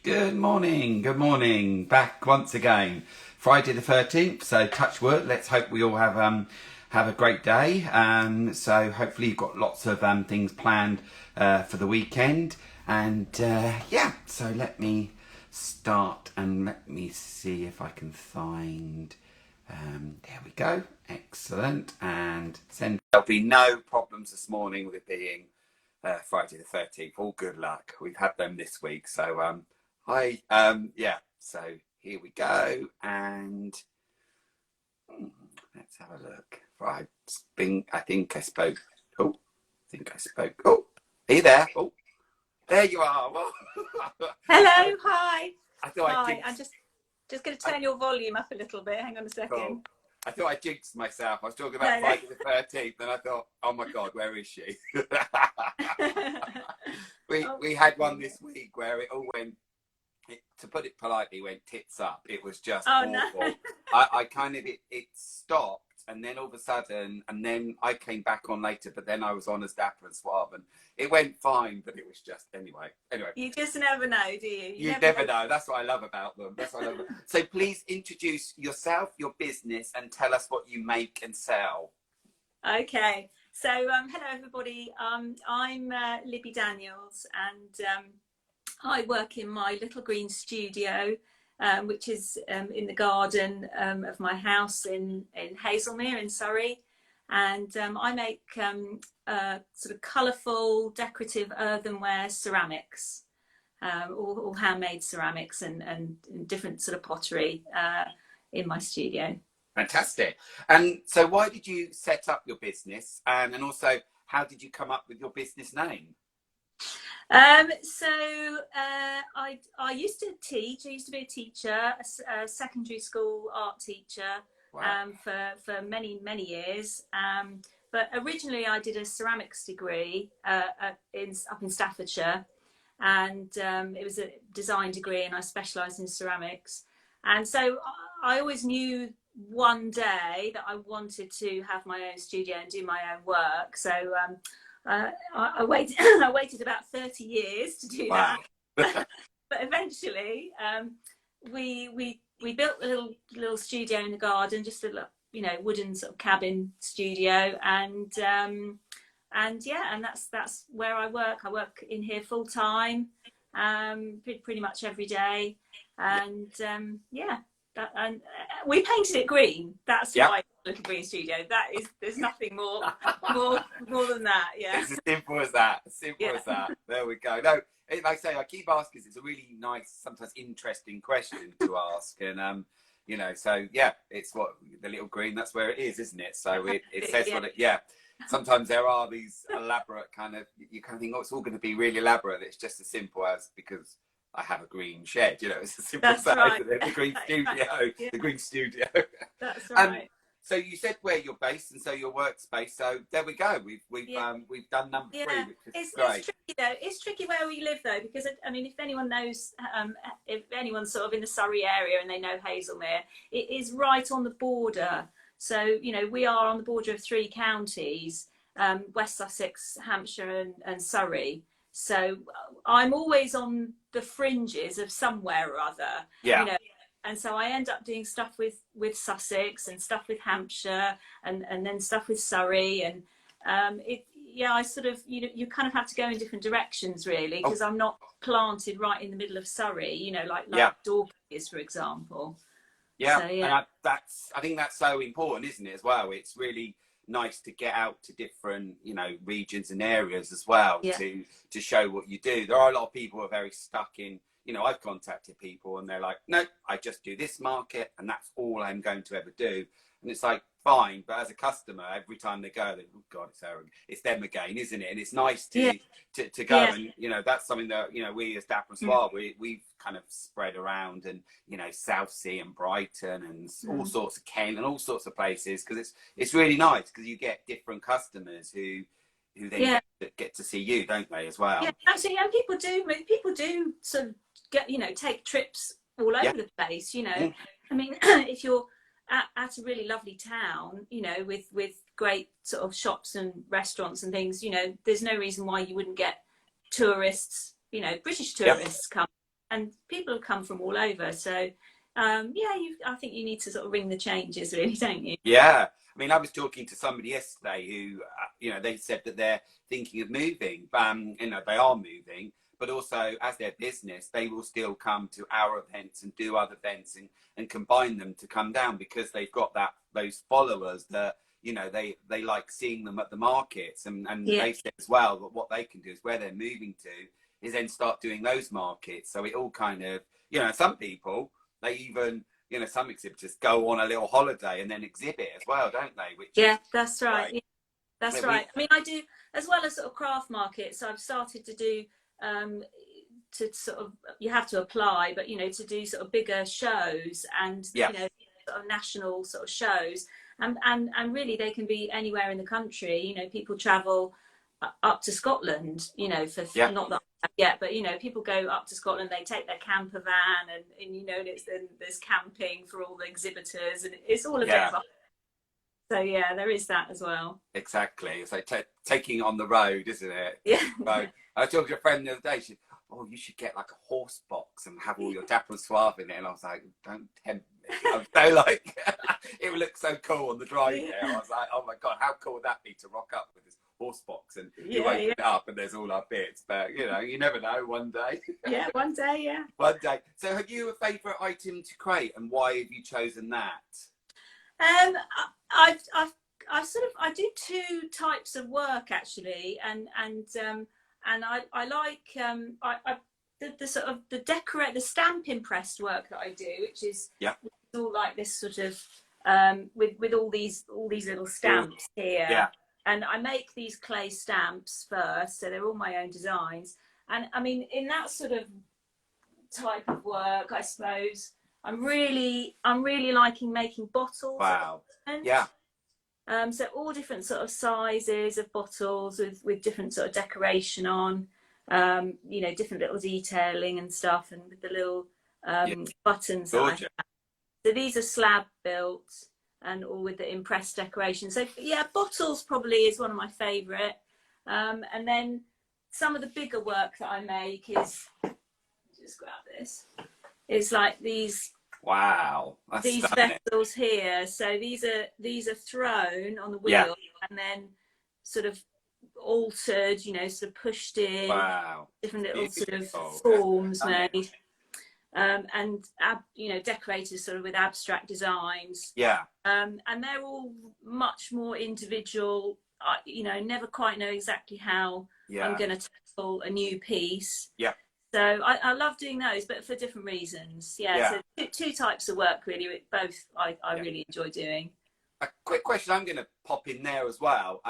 Good morning. Back once again. Friday the 13th, so touch wood. Let's hope we all have a great day. So hopefully you've got lots of things planned for the weekend. And yeah, so let me start and let me see if I can find... there we go. Excellent. And send. There'll be no problems this morning with it being Friday the 13th. All good luck. We've had them this week. So yeah, so here we go. And let's have a look. Right. I think I spoke. Oh, Oh, are you there? Oh, there you are. Hello, hi. I thought hi. I'm just going to turn your volume up a little bit. Hang on a second. Cool. I thought I jinxed myself. I was talking about Friday the 13th, and I thought, oh my God, where is she? we had one this week where it all went, to put it politely, went tits up. It was just awful. No. I kind of, it stopped, and then all of a sudden, and then I came back on later, but then I was on as Dapper Suave, and it went fine, but it was just, anyway. You just never know, do you? You never know. That's what I love about them. That's what I love. So please introduce yourself, your business, and tell us what you make and sell. Okay. So hello, everybody. I'm Libby Daniels, and I work in my little green studio, which is in the garden of my house in Hazelmere in Surrey. And I make sort of colourful, decorative earthenware ceramics, all handmade ceramics and different sort of pottery in my studio. Fantastic. And so why did you set up your business? And also, how did you come up with your business name? So I used to teach. I used to be a teacher, a secondary school art teacher. Wow. For many years. But originally I did a ceramics degree up in Staffordshire, and it was a design degree, and I specialised in ceramics. And so I always knew one day that I wanted to have my own studio and do my own work. So I waited I waited about 30 years to do that. But eventually we built a little studio in the garden, just a little, wooden sort of cabin studio, and yeah, and that's where I work. I work in here full time, pretty much every day, and yeah. And we painted it green. That's why little green studio. There's nothing more than that. Yeah. It's as simple as that. As that. There we go. No, like I say, I keep asking. It's a really nice, sometimes interesting question to ask, and so yeah, it's what the little green. That's where it is, isn't it? So it says what it. Yeah. Sometimes there are these elaborate kind of. You kind of think, oh, it's all going to be really elaborate. It's just as simple as because I have a green shed, it's as simple as that. Right. The green studio, the green studio. That's right. So you said where you're based, and so your workspace. So there we go. We've done number 3, which is great. It's tricky though. It's tricky where we live though, because I mean, if anyone knows, if anyone's sort of in the Surrey area and they know Hazelmere, it is right on the border. So we are on the border of 3 counties: West Sussex, Hampshire, and Surrey. So I'm always on the fringes of somewhere or other. Yeah. And so I end up doing stuff with Sussex and stuff with Hampshire and then stuff with Surrey. And I sort of, you kind of have to go in different directions really, because I'm not planted right in the middle of Surrey, like Dorking is, for example. Yeah. So, yeah. And I think that's so important, isn't it, as well? It's really nice to get out to different regions and areas as well, to show what you do. There are a lot of people who are very stuck in, I've contacted people and they're like, no, I just do this market and that's all I'm going to ever do. And it's like, fine, but as a customer, every time they go, they, oh God, it's them again, isn't it? And it's nice to go and that's something that we as Dapper Suave, we've kind of spread around, and Southsea and Brighton and all sorts of Kent and all sorts of places, because it's really nice because you get different customers who then get to see you, don't they, as well? Yeah, absolutely. And people do sort of get take trips all over the place. I mean, if you're at a really lovely town, with great sort of shops and restaurants and things, there's no reason why you wouldn't get tourists, British tourists come people have come from all over. So yeah, I think you need to sort of ring the changes, really, don't you? Yeah. I mean, I was talking to somebody yesterday who, they said that they're thinking of moving. They are moving, but also as their business, they will still come to our events and do other events and combine them to come down, because they've got those followers that, they like seeing them at the markets. And they said as well that what they can do is, where they're moving to, is then start doing those markets. So it all kind of, some people, they even, some exhibitors go on a little holiday and then exhibit as well, don't they? That's right. Yeah, that's right. I mean, I do, as well as sort of craft markets, I've started to do, to sort of, you have to apply, but, to do sort of bigger shows and, sort of national sort of shows. And really they can be anywhere in the country. people travel up to Scotland, for not that yet, but people go up to Scotland, they take their camper van and there's camping for all the exhibitors, and it's all a bit of a, so yeah, there is that as well. Exactly. It's like taking on the road, isn't it? Yeah. Road. I was talking to a friend the other day, she said, oh, you should get like a horse box and have all your Dapper Suave in it. And I was like, don't tempt me. I'm so like, it would look so cool on the drive there. I was like, oh my God, how cool would that be to rock up with this horse box, and you open it up and there's all our bits. But you never know, one day. Yeah, one day, yeah. One day. So have you a favourite item to create, and why have you chosen that? I do two types of work actually, and I like the sort of the stamp impressed work that I do, which is all like this sort of with all these little stamps here. Yeah. And I make these clay stamps first, so they're all my own designs. And I mean, in that sort of type of work, I suppose I'm really liking making bottles. Wow. Yeah. So all different sort of sizes of bottles with different sort of decoration on, different little detailing and stuff, and with the little buttons. That so these are slab built, and all with the impressed decoration. So yeah, bottles probably is one of my favourite. And then some of the bigger work that I make is, just grab this, is like these. Wow, that's these stunning. Vessels here. So these are thrown on the wheel and then sort of altered, sort of pushed in. Wow. Different little sort of forms made. And decorated sort of with abstract designs. Yeah. And they're all much more individual. Never quite know exactly how I'm going to tackle a new piece. Yeah. So I love doing those, but for different reasons. Yeah. So two types of work really. Both I really enjoy doing. A quick question I'm going to pop in there as well.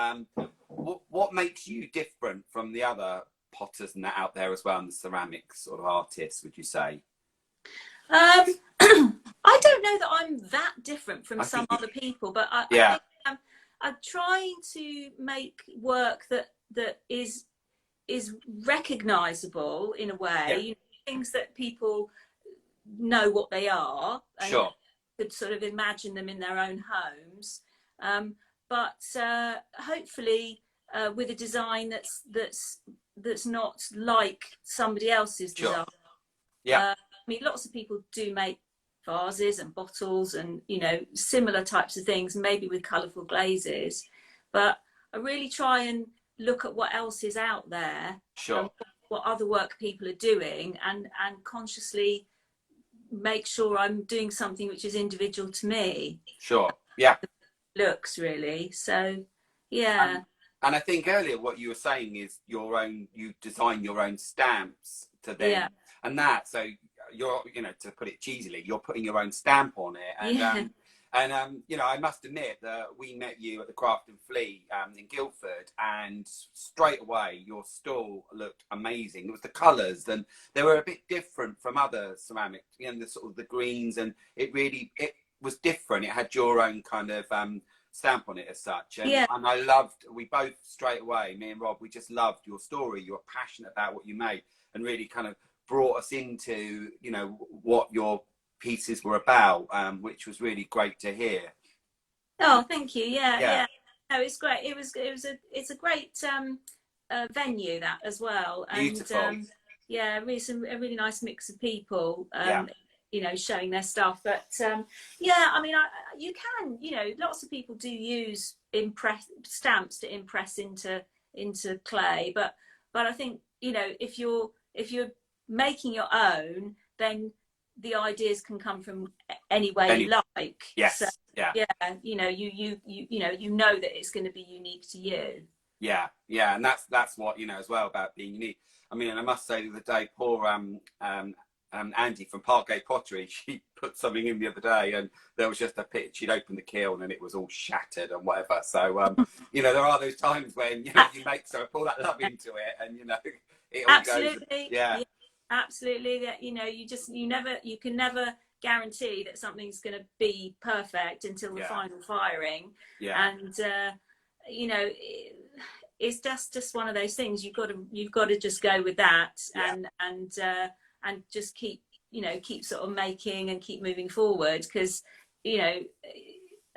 What makes you different from the other potters and that out there as well, and the ceramics sort of artists, would you say? I don't know that I'm that different from some other people, but I think I'm trying to make work that is recognizable in a way. Things that people know what they are, and could sort of imagine them in their own homes, but hopefully with a design that's not like somebody else's design. I mean, lots of people do make vases and bottles and, similar types of things, maybe with colourful glazes. But I really try and look at what else is out there, what other work people are doing, and consciously make sure I'm doing something which is individual to me. Sure, yeah. Looks really, so, yeah. And I think earlier what you were saying is you design your own stamps to them. Yeah. And that, so you're, to put it cheesily, you're putting your own stamp on it. And, I must admit that we met you at the Craft Flea in Guilford, and straight away your stall looked amazing. It was the colours, and they were a bit different from other ceramics, the sort of the greens, and it was different. It had your own kind of stamp on it as such. And I loved, we both straight away, me and Rob, we just loved your story. You were passionate about what you made, and really kind of brought us into, what your pieces were about, which was really great to hear. Oh, thank you. Yeah. No, it's great. It's a great venue, that as well. And beautiful. yeah, really a really nice mix of people. Yeah. You know, showing their stuff. But yeah, I mean, you can, you know, lots of people do use stamps to impress into clay, but I think, you know, if you're making your own, then the ideas can come from anywhere you like. Yes. So, yeah. You know, you know that it's going to be unique to you. Yeah, yeah, and that's what, you know, as well, about being unique. I mean, and I must say, the other day, poor Andy from Parkgate Pottery, she put something in the other day, and there was just a pitch. She'd opened the kiln and it was all shattered and whatever. So you know, there are those times when, you know, you make so pull that love into it, and you know, it all Absolutely. goes. Yeah. Absolutely. That, you know, you can never guarantee that something's going to be perfect until the final firing. Yeah. And you know, it's just one of those things. You've got to just go with that, and just keep sort of making and keep moving forward, because, you know,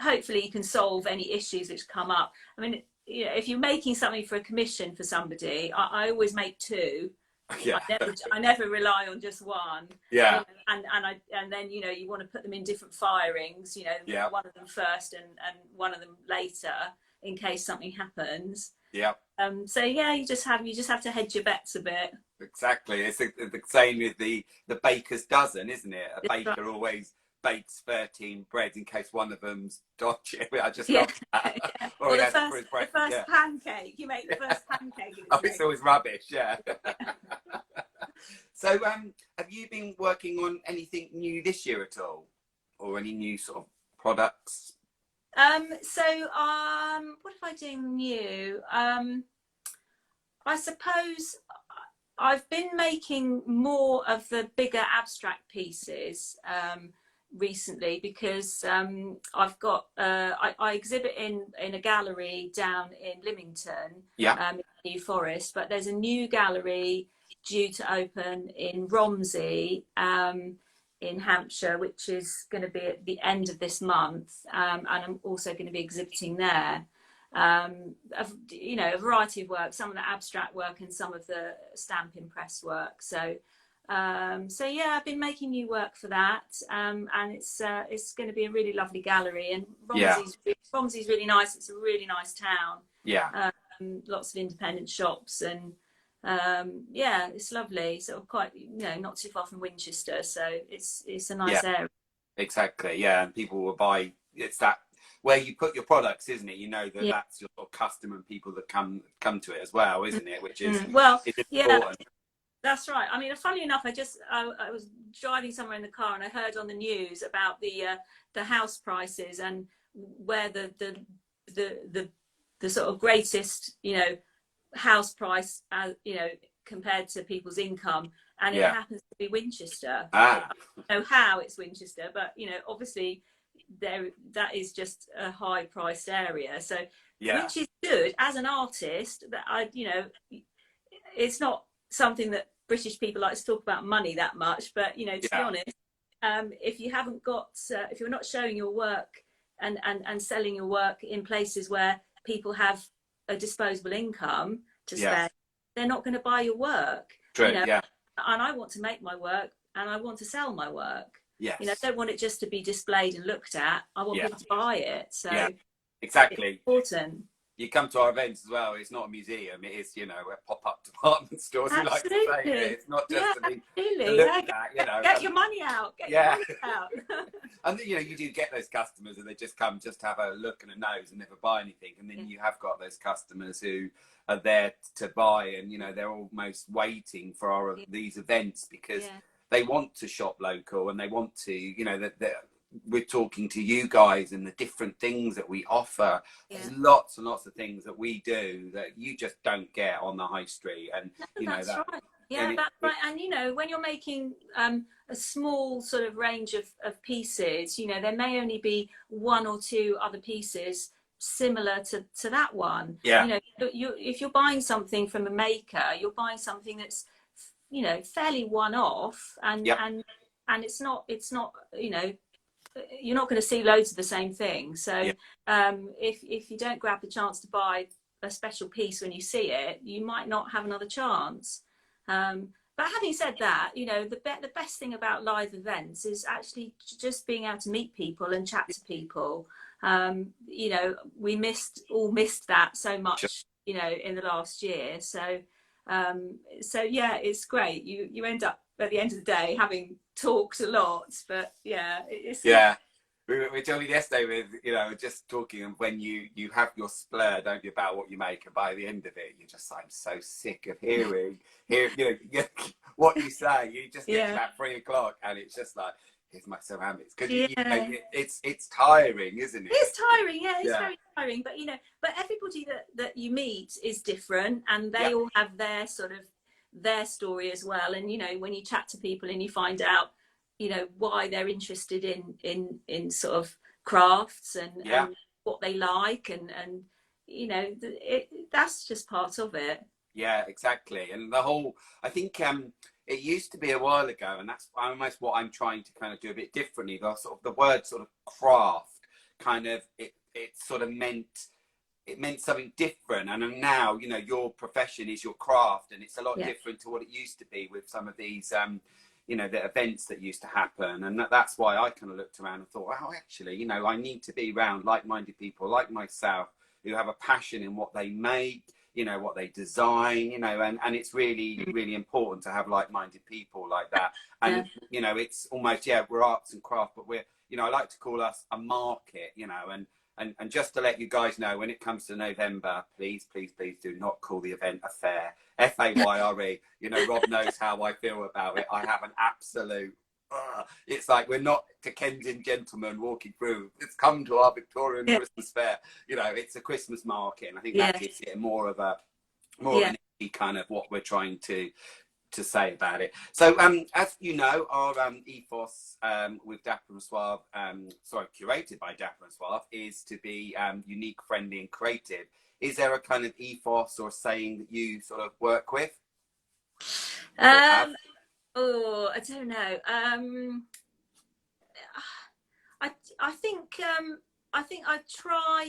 hopefully you can solve any issues which come up. I mean, you know, if you're making something for a commission for somebody, I always make two. Yeah. I never rely on just one. Yeah. And then, you know, you want to put them in different firings, you know, one of them first and one of them later, in case something happens. Yeah. So yeah, you just have to hedge your bets a bit. Exactly. It's the same with the baker's dozen, isn't it? A baker right. always bakes 13 breads in case one of them's dodgy. I just Yeah. love that. Yeah. Or the first pancake. You make the first pancake. It's always rubbish. Yeah. So, have you been working on anything new this year at all, or any new sort of products? So what have I done new? I suppose I've been making more of the bigger abstract pieces recently, because I've got I exhibit in a gallery down in Lymington, in New Forest, but there's a new gallery due to open in Romsey, in Hampshire, which is going to be at the end of this month, and I'm also going to be exhibiting there. You know, a variety of work, some of the abstract work and some of the stamp impress work. So yeah, I've been making new work for that, and it's going to be a really lovely gallery. And Romsey's really nice. It's a really nice town. Yeah. Lots of independent shops, and yeah, it's lovely. Sort of quite, you know, not too far from Winchester, so it's a nice area. Exactly. Yeah, and people will buy. It's that where you put your products, isn't it? You know that that's your sort of customer and people that come to it as well, isn't it? Which is important. That's right. I mean, funnily enough, I was driving somewhere in the car and I heard on the news about the house prices, and where the sort of greatest, you know, house price, you know, compared to people's income, and it happens to be Winchester. I don't know how it's Winchester, but, you know, obviously that is just a high priced area, so which is good as an artist. That you know, it's not something that British people like to talk about money that much, but, you know, to be honest, if you haven't got if you're not showing your work and selling your work in places where people have a disposable income to spend, they're not going to buy your work. True. You know? And I want to make my work, and I want to sell my work. Yes. You know, I don't want it just to be displayed and looked at. I want people to buy it. So exactly. It's important. You come to our events as well. It's not a museum. It is, you know, a pop-up department store. We like to say it's not just to look at. You know, get your money out. Get your money out. And you know, you do get those customers, and they just come just to have a look and a nose and never buy anything. And then you have got those customers who are there to buy, and, you know, they're almost waiting for these events because they want to shop local, and they want to, you know, that we're talking to you guys and the different things that we offer. There's lots and lots of things that we do that you just don't get on the high street, and you know that. Right. Yeah, that's right. And, you know, when you're making a small sort of range of pieces, you know, there may only be one or two other pieces similar to that one. You know, if you're buying something from a maker, you're buying something that's, you know, fairly one-off, and it's not, you know, you're not going to see loads of the same thing. So if you don't grab the chance to buy a special piece when you see it, you might not have another chance. But having said that, you know, the best thing about live events is actually just being able to meet people and chat to people. You know, we all missed that so much, you know, in the last year. So yeah, it's great. You end up at the end of the day having talked a lot, but yeah, it's we were talking yesterday with, you know, just talking, and when you have your splur, don't you, about what you make, and by the end of it, you're just like, I'm so sick of hearing, you know, what you say. You just get to about 3 o'clock, and it's just like, here's my ceramics, because you know, it's tiring, isn't it? It's tiring, it's very tiring. But you know, but everybody that you meet is different, and they all have their sort of their story as well. And you know, when you chat to people and you find out, you know, why they're interested in sort of crafts and what they like, and you know, that's just part of it. Yeah, exactly. And the whole, I think it used to be a while ago, and that's almost what I'm trying to kind of do a bit differently. The sort of the word sort of craft kind of it sort of meant something different. And now, you know, your profession is your craft, and it's a lot different to what it used to be with some of these you know, the events that used to happen. And that's why I kind of looked around and thought, oh, actually, you know, I need to be around like-minded people like myself who have a passion in what they make, you know, what they design, you know, and it's really, really important to have like-minded people like that. And, you know, it's almost, we're arts and craft, but we're, you know, I like to call us a market, you know, and just to let you guys know, when it comes to November, please do not call the event a fair. F-A-Y-R-E. You know, Rob knows how I feel about it. I have an absolute, it's like we're not Dickensian gentlemen walking through. It's come to our Victorian Christmas fair. You know, it's a Christmas market, and I think that gives it more of an kind of what we're trying to say about it. So as you know, our ethos with Dapper and Suave, curated by Dapper and Suave, is to be unique, friendly and creative. Is there a kind of ethos or saying that you sort of work with? I don't know. I think I try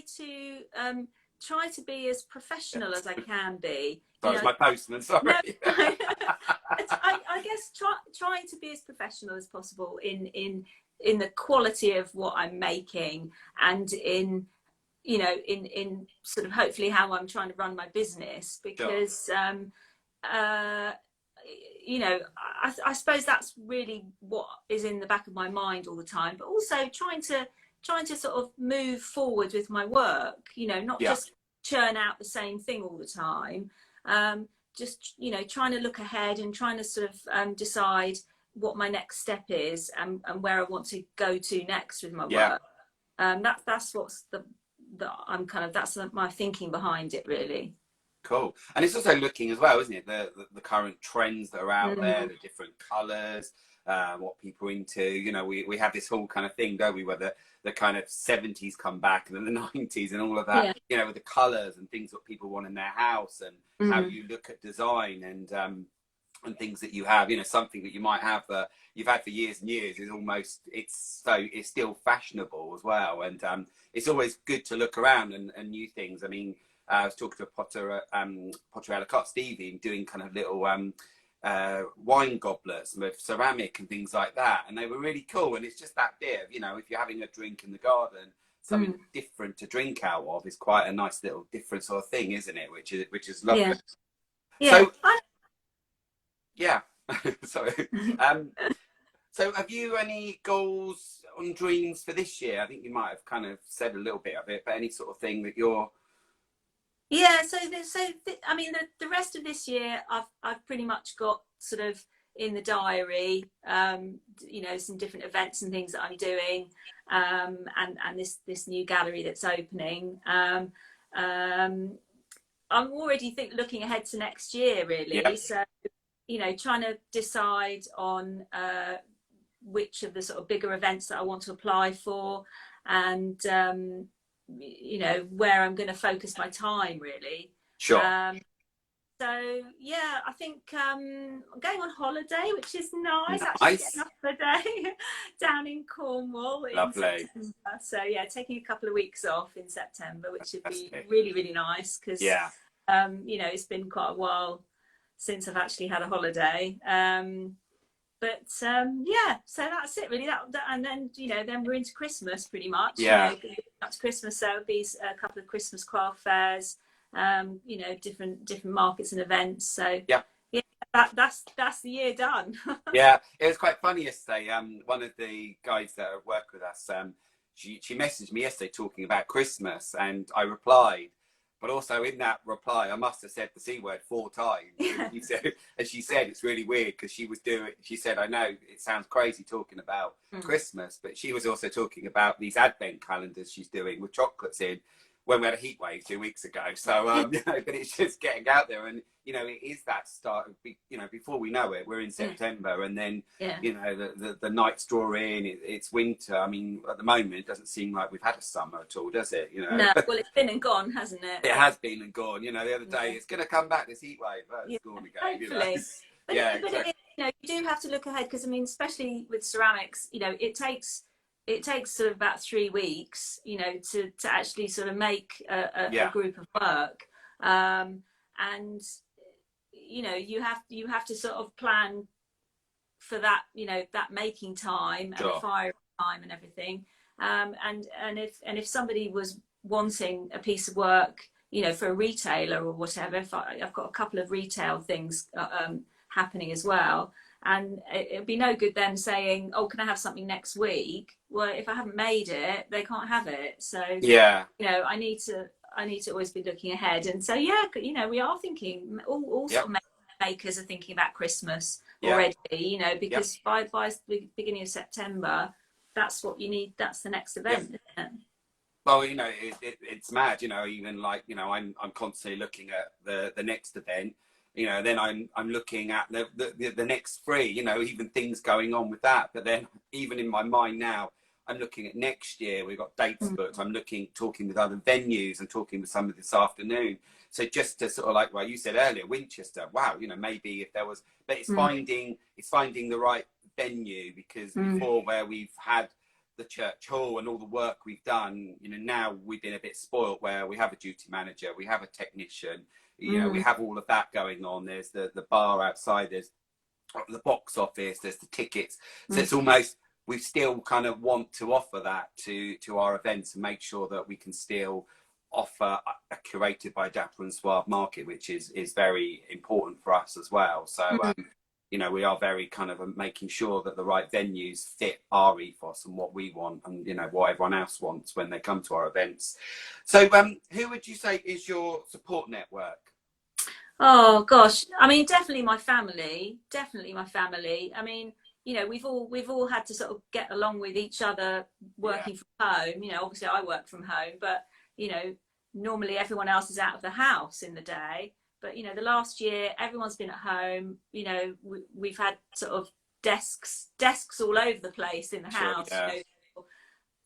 to be as professional as I can be. Sorry, it's my postman. Sorry. No, I guess trying to be as professional as possible in the quality of what I'm making, and in, you know, in sort of hopefully how I'm trying to run my business, because you know, I suppose that's really what is in the back of my mind all the time, but also trying to sort of move forward with my work, you know, not just churn out the same thing all the time. Just, you know, trying to look ahead and trying to sort of decide what my next step is, and where I want to go to next with my work. That's what's I'm kind of, that's my thinking behind it, really. Cool. And it's also looking as well, isn't it, the current trends that are out there, the different colours, what people are into. You know, we have this whole kind of thing, don't we, where the kind of 70s come back, and then the 90s and all of that, you know, with the colours and things that people want in their house, and how you look at design and things that you have, you know, something that you might have that you've had for years and years is almost, it's still fashionable as well. And it's always good to look around and new things. I mean, I was talking to a potter at Pottery à la Carte, Stevie, doing kind of little wine goblets with ceramic and things like that, and they were really cool. And it's just that bit of, you know, if you're having a drink in the garden, something different to drink out of is quite a nice little different sort of thing, isn't it? Which is lovely. So sorry. So have you any goals and dreams for this year? I think you might have kind of said a little bit of it, but any sort of thing that you're... I mean, the rest of this year, I've pretty much got sort of in the diary, you know, some different events and things that I'm doing, and this new gallery that's opening. I'm already looking ahead to next year, really. So, you know, trying to decide on which of the sort of bigger events that I want to apply for, and you know, where I'm going to focus my time, really. Sure. So yeah, I think I'm going on holiday, which is nice. Nice. Actually getting off holiday down in Cornwall. Lovely. In September. So yeah, taking a couple of weeks off in September, which would be really, really nice, because you know, it's been quite a while since I've actually had a holiday. But yeah, so that's it really. And then then we're into Christmas pretty much. Yeah. That's Christmas. So there'll be a couple of Christmas craft fairs. Different markets and events. So yeah, that's the year done. Yeah, it was quite funny yesterday. One of the guys that work with us, she messaged me yesterday talking about Christmas, and I replied. But also in that reply, I must have said the C word 4 times. And she said it's really weird because she said, I know it sounds crazy talking about Christmas, but she was also talking about these advent calendars she's doing with chocolates in when we had a heat wave 2 weeks ago. So, but it's just getting out there, and it is that start. Before we know it, we're in September, and then the nights draw in. It's winter. I mean, at the moment, it doesn't seem like we've had a summer at all, does it? No, well, it's been and gone, hasn't it? It has been and gone. The other day, it's going to come back, this heat wave. It's gone again. Hopefully. But exactly. You do have to look ahead, because I mean, especially with ceramics, it takes sort of about 3 weeks, to actually sort of make a group of work, and you have to sort of plan for that, that making time and the fire time and everything, and if somebody was wanting a piece of work, for a retailer or whatever, I've got a couple of retail things happening as well. And it'd be no good them saying, "Oh, can I have something next week?" Well, if I haven't made it, they can't have it. So I need to always be looking ahead. And so we are thinking. All sort of makers are thinking about Christmas already. Because by the beginning of September, that's what you need. That's the next event, isn't it? Well, it's mad. Even like I'm constantly looking at the next event. Then I'm looking at the next 3, even things going on with that. But then even in my mind now, I'm looking at next year. We've got dates booked. I'm talking with other venues and talking with some of this afternoon. So just to sort of like, well, you said earlier, Winchester, wow, maybe if there was, but it's finding the right venue, because before, where we've had the church hall and all the work we've done, now we've been a bit spoilt, where we have a duty manager, we have a technician, we have all of that going on. There's the bar outside, there's the box office, there's the tickets. So it's almost, we still kind of want to offer that to our events and make sure that we can still offer a curated by Dapper and Suave market, which is very important for us as well. So, we are very kind of making sure that the right venues fit our ethos and what we want, and what everyone else wants when they come to our events. So who would you say is your support network? Oh gosh, I mean, definitely my family. I mean, we've all had to sort of get along with each other working from home. Obviously I work from home, but normally everyone else is out of the house in the day. But the last year everyone's been at home. We've had sort of desks all over the place in the house,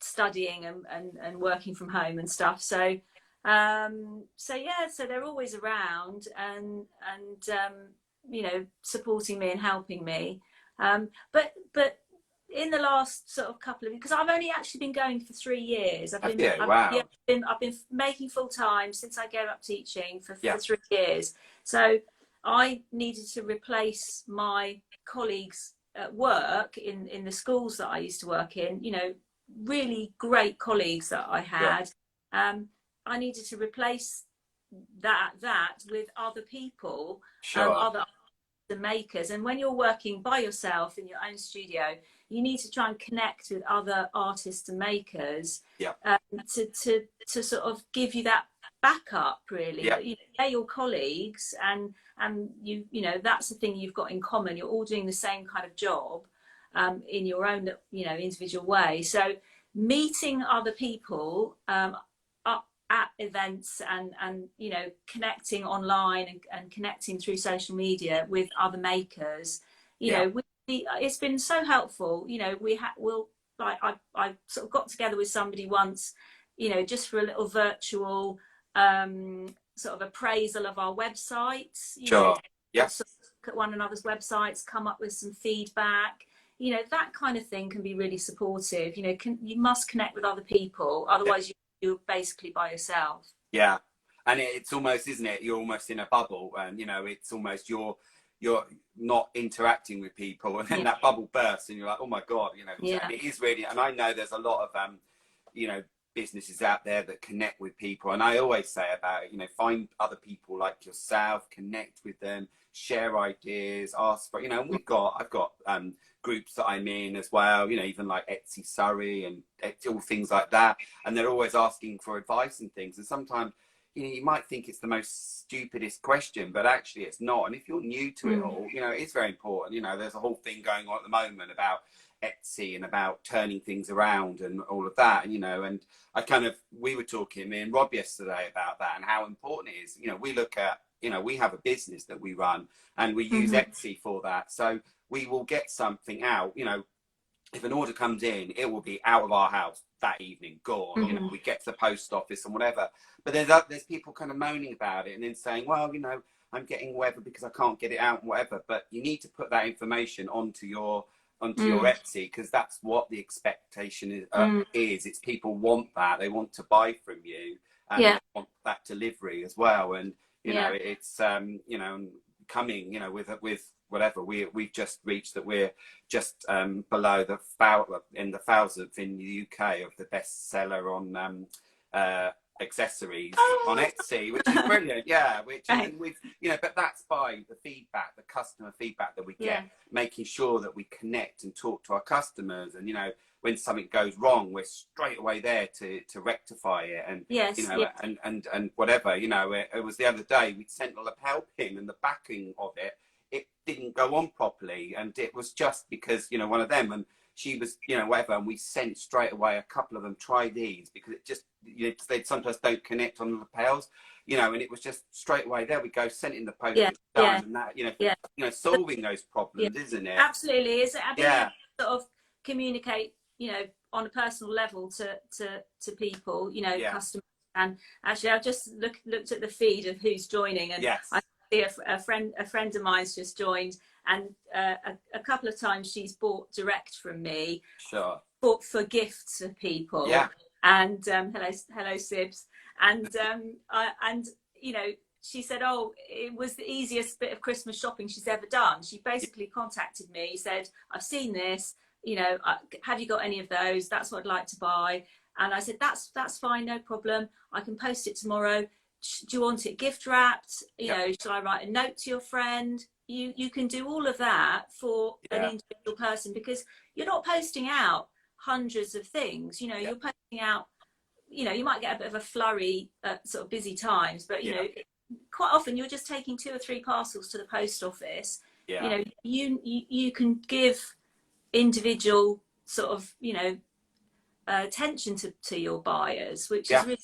studying and working from home and stuff. So so they're always around and supporting me and helping me. But in the last sort of couple of, because I've only actually been going for 3 years. I've been making full time since I gave up teaching for 3 years. So I needed to replace my colleagues at work in the schools that I used to work in. Really great colleagues that I had. I needed to replace that with other people, other makers. And when you're working by yourself in your own studio, you need to try and connect with other artists and makers to sort of give you that backup, really. They're your colleagues, and that's the thing you've got in common. You're all doing the same kind of job in your own individual way. So meeting other people at events and connecting online and connecting through social media with other makers, it's been so helpful. I sort of got together with somebody once, just for a little virtual sort of appraisal of our websites. Sort of look at one another's websites, come up with some feedback. That kind of thing can be really supportive. You must connect with other people, otherwise you're basically by yourself. Yeah. and it's almost, isn't it, you're almost in a bubble, and you know, it's almost you're not interacting with people, and then that bubble bursts and you're like, oh my god, you know. And it is really, and I know there's a lot of you know, businesses out there that connect with people, and I always say about it, you know, find other people like yourself, connect with them, share ideas, ask for, you know. And I've got groups that I'm in as well, you know, even like Etsy Surrey and all things like that, and they're always asking for advice and things. And sometimes, you know, you might think it's the most stupidest question, but actually it's not. And if you're new to it all, you know, it's very important. You know, there's a whole thing going on at the moment about Etsy and about turning things around and all of that. And, you know, and we were talking, me and Rob, yesterday about that and how important it is. You know, we look at, you know, we have a business that we run and we use Etsy for that. So we will get something out, you know, if an order comes in, it will be out of our house that evening, gone. You know, we get to the post office and whatever. But there's people kind of moaning about it and then saying, well, you know, I'm getting whatever because I can't get it out and whatever. But you need to put that information onto your Etsy, because that's what the expectation is. It's people want that. They want to buy from you, and they want that delivery as well. And, you know, it's, you know, coming, you know, with whatever, we've just reached that we're just below the thousandth in the UK of the bestseller on accessories on Etsy, which is brilliant. Which and we've, you know, but that's by the feedback, the customer feedback that we get, making sure that we connect and talk to our customers. And, you know, when something goes wrong, we're straight away there to rectify it. And you know, and whatever, you know, it was the other day we sent a lapel pin and the backing of it didn't go on properly, and it was just because, you know, one of them, and she was, you know, whatever, and we sent straight away a couple of them, try these, because it just, you know, they sometimes don't connect on the lapels, you know, and it was just straight away, there we go, sent in the post, done, and that, you know, solving those problems, isn't it? Absolutely. Is it being able to sort of communicate, you know, on a personal level to people, you know, customers. And actually, I just looked at the feed of who's joining, and I see a friend of mine's just joined, and a couple of times she's bought direct from me, bought for gifts for people, and hello Sibs, and you know, she said, oh, it was the easiest bit of Christmas shopping she's ever done. She basically contacted me, said, I've seen this, you know, have you got any of those? That's what I'd like to buy. And I said, that's fine, no problem. I can post it tomorrow. Do you want it gift wrapped? You know, shall I write a note to your friend? You can do all of that for an individual person, because you're not posting out hundreds of things. You know, you're posting out, you know, you might get a bit of a flurry at sort of busy times, but, you know, quite often you're just taking 2 or 3 parcels to the post office. You know, you can give individual sort of, you know, attention to your buyers, which is really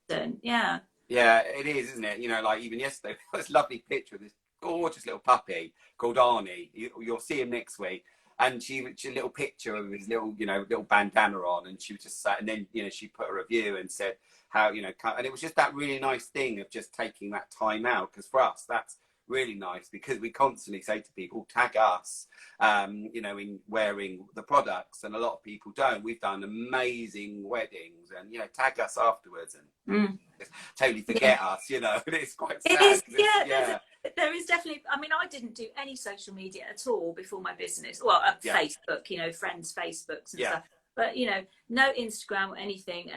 important. It is, isn't it? You know, like even yesterday, this lovely picture of this gorgeous little puppy called Arnie. You'll see him next week, and she a little picture of his little, you know, little bandana on, and she was just sat, and then, you know, she put a review and said how, you know, and it was just that really nice thing of just taking that time out, because for us that's really nice, because we constantly say to people, tag us, you know, in wearing the products, and a lot of people don't. We've done amazing weddings, and, you know, tag us afterwards, and totally forget us, you know. And it's quite sad. There is definitely, I mean, I didn't do any social media at all before my business. Well, Facebook, you know, friends' Facebooks and stuff, but, you know, no Instagram or anything.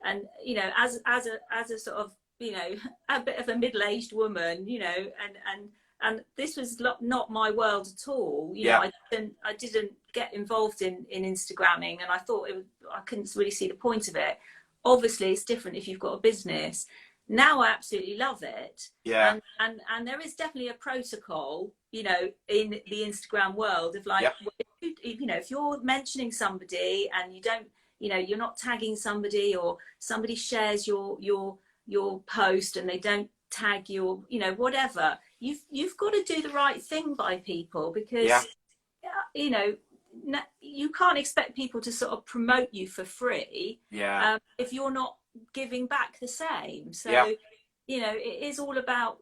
And you know, as a sort of, you know, a bit of a middle-aged woman, you know, and this was not my world at all. You know, I didn't get involved in Instagramming, and I thought I couldn't really see the point of it. Obviously, it's different if you've got a business. Now I absolutely love it. And there is definitely a protocol, you know, in the Instagram world of like, you know, if you're mentioning somebody and you don't, you know, you're not tagging somebody, or somebody shares your post and they don't tag your, you know, whatever, you've got to do the right thing by people, because you know, you can't expect people to sort of promote you for free if you're not giving back the same. So you know, it is all about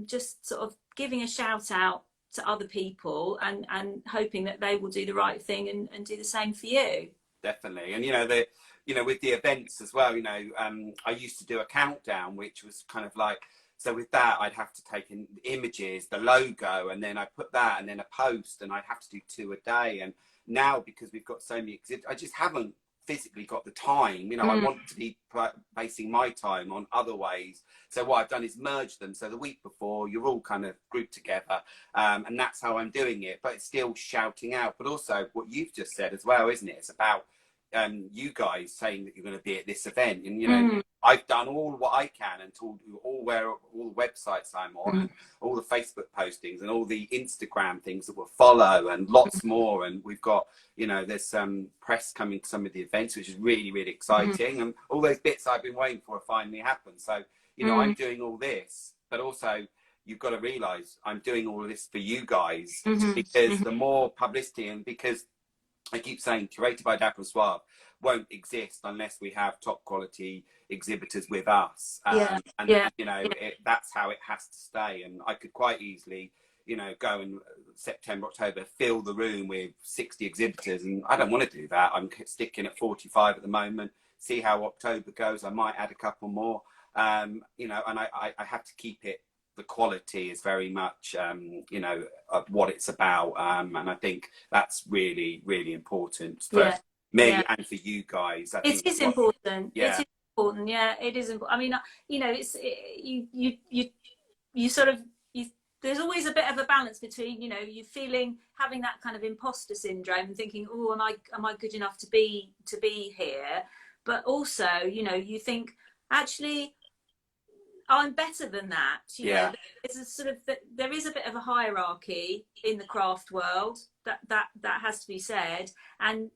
just sort of giving a shout out to other people, and hoping that they will do the right thing and do the same for you. Definitely. And, you know, you know, with the events as well, you know, I used to do a countdown, which was kind of like, so with that, I'd have to take in images, the logo, and then I put that, and then a post, and I'd have to do 2 a day. And now, because we've got so many exhibits, I just haven't physically got the time. You know, I want to be basing my time on other ways. So what I've done is merge them. So the week before, you're all kind of grouped together, and that's how I'm doing it. But it's still shouting out. But also what you've just said as well, isn't it? It's about you guys saying that you're going to be at this event, and you know, I've done all what I can and told you all the websites I'm on, and all the Facebook postings and all the Instagram things that will follow, and lots more. And we've got, you know, there's some press coming to some of the events, which is really, really exciting. And all those bits I've been waiting for have finally happened. So, you know, I'm doing all this, but also you've got to realize I'm doing all of this for you guys, because the more publicity, and because I keep saying Curated by Dapper Suave won't exist unless we have top quality exhibitors with us. You know, that's how it has to stay. And I could quite easily, you know, go in September, October, fill the room with 60 exhibitors. And I don't want to do that. I'm sticking at 45 at the moment. See how October goes. I might add a couple more, you know, and I have to keep it. The quality is very much, you know, of what it's about. And I think that's really, really important for me and for you guys. It is important. It is important. Yeah, it is important. I mean, you know, you sort of, there's always a bit of a balance between, you know, you having that kind of imposter syndrome and thinking, oh, am I good enough to be here? But also, you know, you think, actually, I'm better than that. You know, it's a sort of, there is a bit of a hierarchy in the craft world that has to be said. And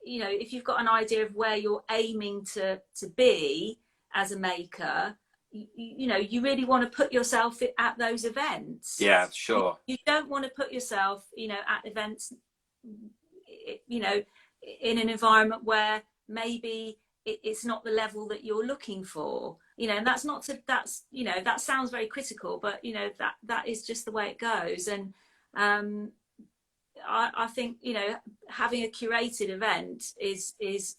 you know, if you've got an idea of where you're aiming to be as a maker, you know, you really want to put yourself at those events. Yeah, sure. You don't want to put yourself, you know, at events, you know, in an environment where maybe it's not the level that you're looking for, you know. And that's you know, that sounds very critical, but you know, that is just the way it goes. And I think, you know, having a curated event is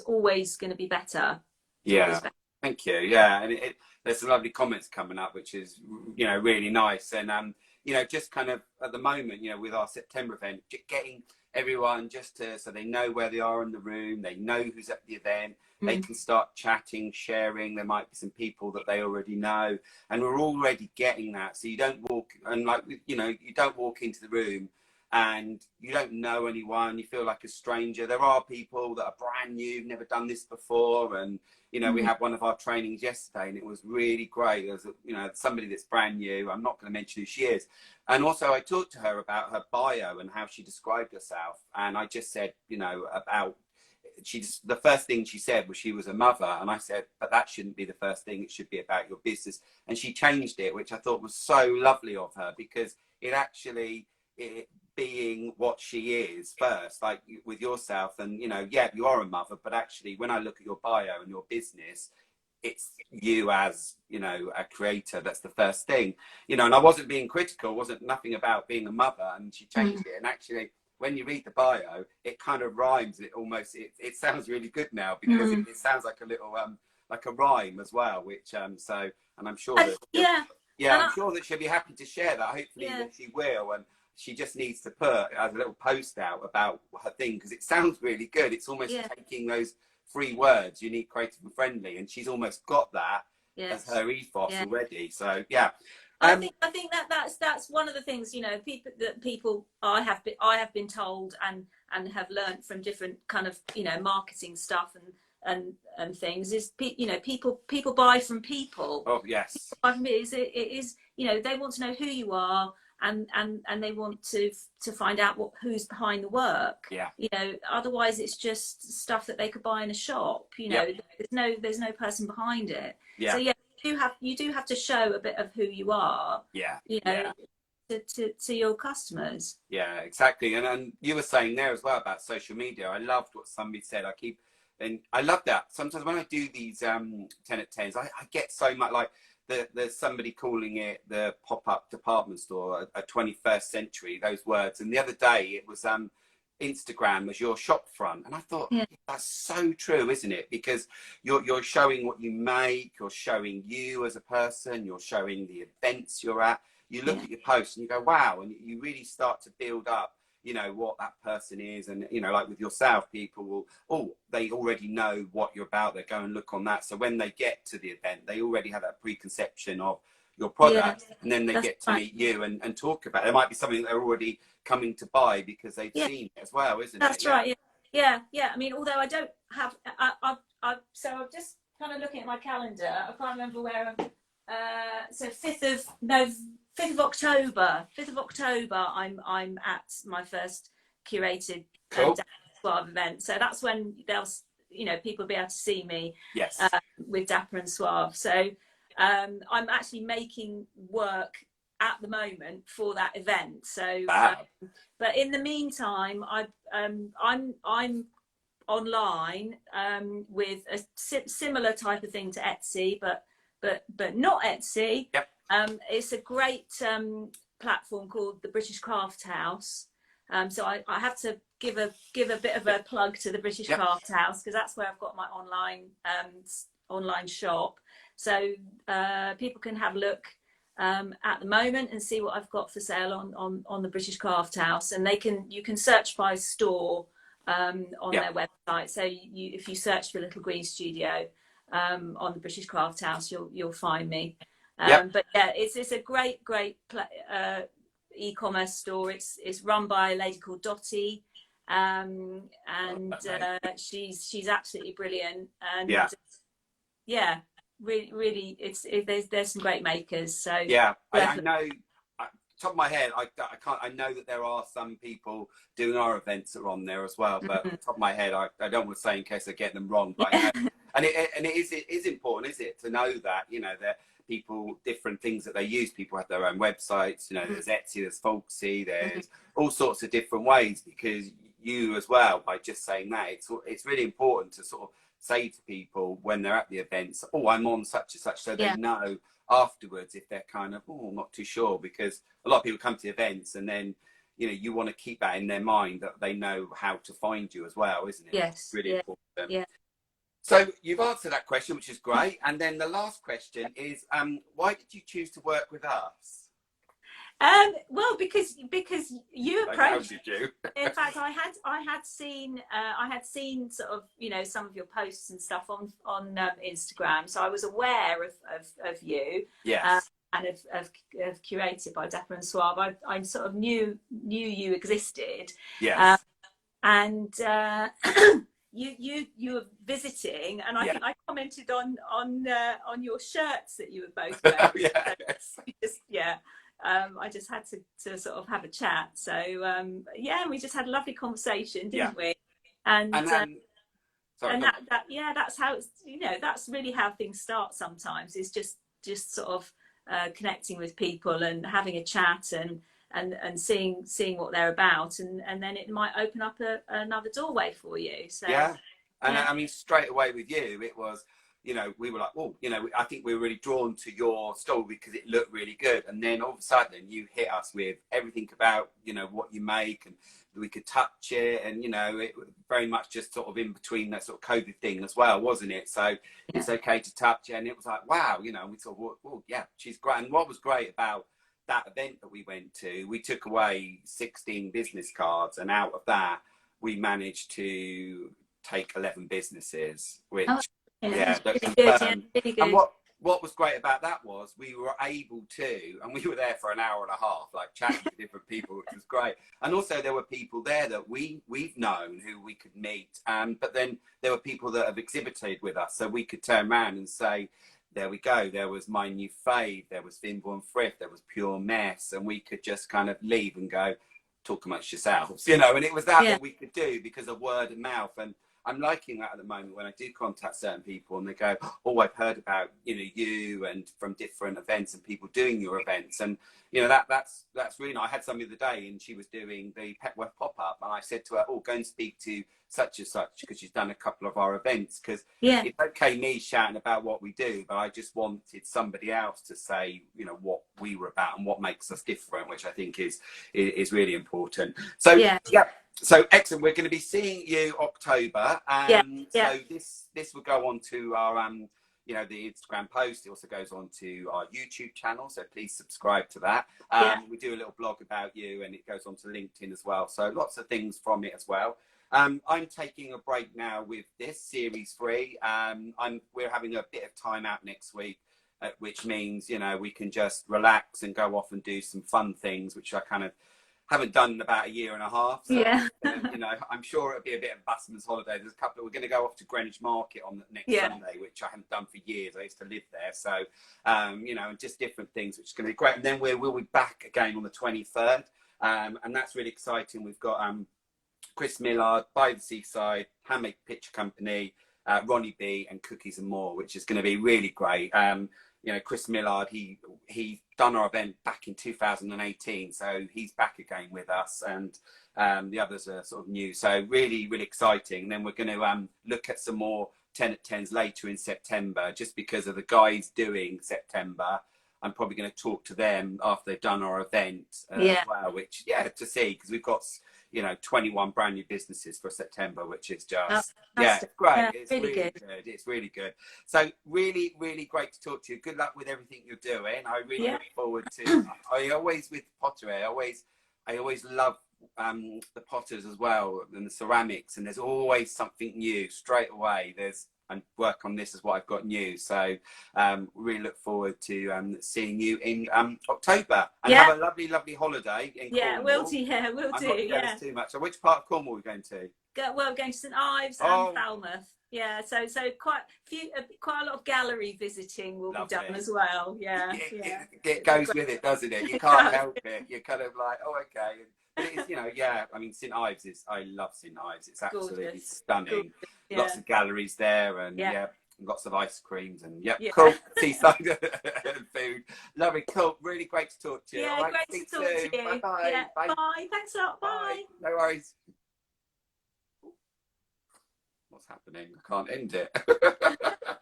always going to be better. Thank you. Yeah, and there's some lovely comments coming up, which is, you know, really nice. And you know, just kind of at the moment, you know, with our September event, getting everyone just so they know where they are in the room, they know who's at the event, they can start chatting, sharing. There might be some people that they already know, and we're already getting that. So you don't walk, and like, you know, you don't walk into the room and you don't know anyone, you feel like a stranger. There are people that are brand new, never done this before. And you know, we had one of our trainings yesterday, and it was really great. There's, you know, somebody that's brand new. I'm not going to mention who she is. And also I talked to her about her bio and how she described herself. And I just said, you know, about, the first thing she said was she was a mother. And I said, but that shouldn't be the first thing. It should be about your business. And she changed it, which I thought was so lovely of her, because it actually, being what she is first, like with yourself. And you know, yeah, you are a mother, but actually when I look at your bio and your business, it's you as, you know, a creator. That's the first thing, you know. And I wasn't being critical, wasn't nothing about being a mother. And she changed it. And actually when you read the bio, it kind of rhymes. It almost, it sounds really good now, because it sounds like a little like a rhyme as well, which so, and I'm sure that I'm sure that she'll be happy to share that. Hopefully that she will. And she just needs to put as a little post out about her thing, because it sounds really good. It's almost taking those 3 words, unique, creative and friendly, and she's almost got that as her ethos already. So I think that's one of the things, you know, people I have been told and have learned from different kind of, you know, marketing stuff and things, is, you know, people buy from people. Oh yes. It is, you know, they want to know who you are. And they want to find out who's behind the work. You know, otherwise it's just stuff that they could buy in a shop. You know, there's no person behind it. So you do have to show a bit of who you are. You know, to your customers. Yeah, exactly. And you were saying there as well about social media. I loved what somebody said. And I love that. Sometimes when I do these 10 at 10s, I get so much, like, there's somebody calling it the pop-up department store, a 21st century, those words. And the other day it Instagram as your shop front. And I thought, Yeah. that's so true, isn't it? Because you're showing what you make, you're showing you as a person, you're showing the events you're at. You look at your posts and you go, wow, and you really start to build up, you know, what that person is. And, you know, like with yourself, people will, oh, they already know what you're about. They go and look on that. So when they get to the event, they already have that preconception of your product, and then they get to meet you and talk about it. There might be something they're already coming to buy because they've seen it as well, isn't it? That's right. Yeah. I mean, although I don't have, so I'm just kind of looking at my calendar. I can't remember where I'm. So 5th of October, I'm at my first curated Dapper Suave event. So that's when they'll, you know, people will be able to see me with Dapper and Suave. So I'm actually making work at the moment for that event. So, but in the meantime, I'm online with a similar type of thing to Etsy, but not Etsy. Yep. It's a great platform called the British Craft House. So I have to give a bit of a plug to the British Craft House, because that's where I've got my online shop. So people can have a look at the moment and see what I've got for sale on the British Craft House, and you can search by store on their website. So if you search for Little Green Studio on the British Craft House, you'll find me. But yeah, it's a great e-commerce store. It's run by a lady called Dottie, and she's absolutely brilliant. And really, there's some great makers. So I know. Top of my head, I know that there are some people doing our events that are on there as well. But top of my head, I don't want to say in case I get them wrong. But I know, and it is important, is it, to know that, you know, that people, different things that they use. People have their own websites. You know, there's Etsy, there's Folksy, there's all sorts of different ways. Because you as well, by just saying that, it's really important to sort of say to people when they're at the events, oh, I'm on such and such, so they know afterwards if they're kind of, oh, I'm not too sure. Because a lot of people come to events and then, you know, you want to keep that in their mind, that they know how to find you as well, isn't it? Yes. It's really important. Yeah. So you've answered that question, which is great. And then the last question is, why did you choose to work with us? Well, because you approached. How did you? In fact, I had seen sort of, you know, some of your posts and stuff on Instagram, so I was aware of you. Yes. And of Curated by Dapper and Suave. I sort of knew you existed. Yes. And you were visiting, and I think I commented on your shirts that you were both wearing. I just had to sort of have a chat. So we just had a lovely conversation, didn't we? And that's how it's, you know, that's really how things start sometimes, is just sort of connecting with people and having a chat and seeing what they're about, and then it might open up another doorway for you. So I mean, straight away with you, it was, you know, we were like, well, you know, I think we were really drawn to your store because it looked really good. And then all of a sudden you hit us with everything about, you know, what you make, and we could touch it. And, you know, it was very much just sort of in between that sort of COVID thing as well, wasn't it? So it's okay to touch it. And it was like, wow, you know, we thought, well, yeah, she's great. And what was great about that event that we went to, we took away 16 business cards, and out of that, we managed to take 11 businesses, which... really good. And what was great about that was we were able to, and we were there for an hour and a half, like chatting to different people, which was great. And also there were people there that we've known who we could meet, but then there were people that have exhibited with us, so we could turn around and say, there we go, there was My New Fave, there was Thimble and Thrift, there was Pure Mess, and we could just kind of leave and go, talk amongst yourselves, you know. And it was that we could do because of word of mouth. And I'm liking that at the moment when I do contact certain people and they go, oh, I've heard about, you know, you and from different events and people doing your events. And, you know, that's really nice. I had somebody the other day and she was doing the Petworth pop-up, and I said to her, oh, go and speak to such and such because she's done a couple of our events. Because it's okay me shouting about what we do, but I just wanted somebody else to say, you know, what we were about and what makes us different, which I think is really important. So So excellent. We're going to be seeing you October. So this will go on to our you know, the Instagram post. It also goes on to our YouTube channel, so please subscribe to that. We do a little blog about you, and it goes on to LinkedIn as well. So lots of things from it as well. I'm taking a break now with this series 3. We're having a bit of time out next week, which means, you know, we can just relax and go off and do some fun things, which I kind of haven't done in about 1.5 years. So, you know, I'm sure it'll be a bit of a busman's holiday. There's a couple. We're going to go off to Greenwich Market on the next Sunday, which I haven't done for years. I used to live there, so you know, just different things, which is going to be great. And then we'll be back again on the 23rd, and that's really exciting. We've got Chris Millard, By the Seaside, Handmade Picture Company, Ronnie B, and Cookies and More, which is going to be really great. You know, Chris Millard, he done our event back in 2018, so he's back again with us, and the others are sort of new. So really, really exciting. And then we're going to look at some more 10 at 10s later in September, just because of the guys doing September. I'm probably going to talk to them after they've done our event as well, which, to see, because we've got, you know, 21 brand new businesses for September, which is just, great. Yeah, it's really good. It's really good. So really, really great to talk to you. Good luck with everything you're doing. I really look forward to, I always, with pottery, I always love the potters as well, and the ceramics, and there's always something new straight away. And work on this is what I've got new. So really look forward to seeing you in October, and have a lovely, lovely holiday in Cornwall. We'll do. I'm not jealous too much. So which part of Cornwall are we going to? We're going to St Ives and Falmouth. So quite a lot of gallery visiting will be done as well. It goes with it, doesn't it? You can't help it. You're kind of like, oh, okay. But it's, you know, I mean, St Ives I love St Ives. It's absolutely stunning. Lots of galleries there, and lots of ice creams, and cool seaside and food. Lovely, cool. Really great to talk to you. Yeah, right, great to talk to you. Bye. Bye. Thanks a lot. Bye. No worries. What's happening? I can't end it.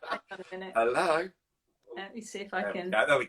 Hang on a minute. Hello. Let me see if I can. There we go.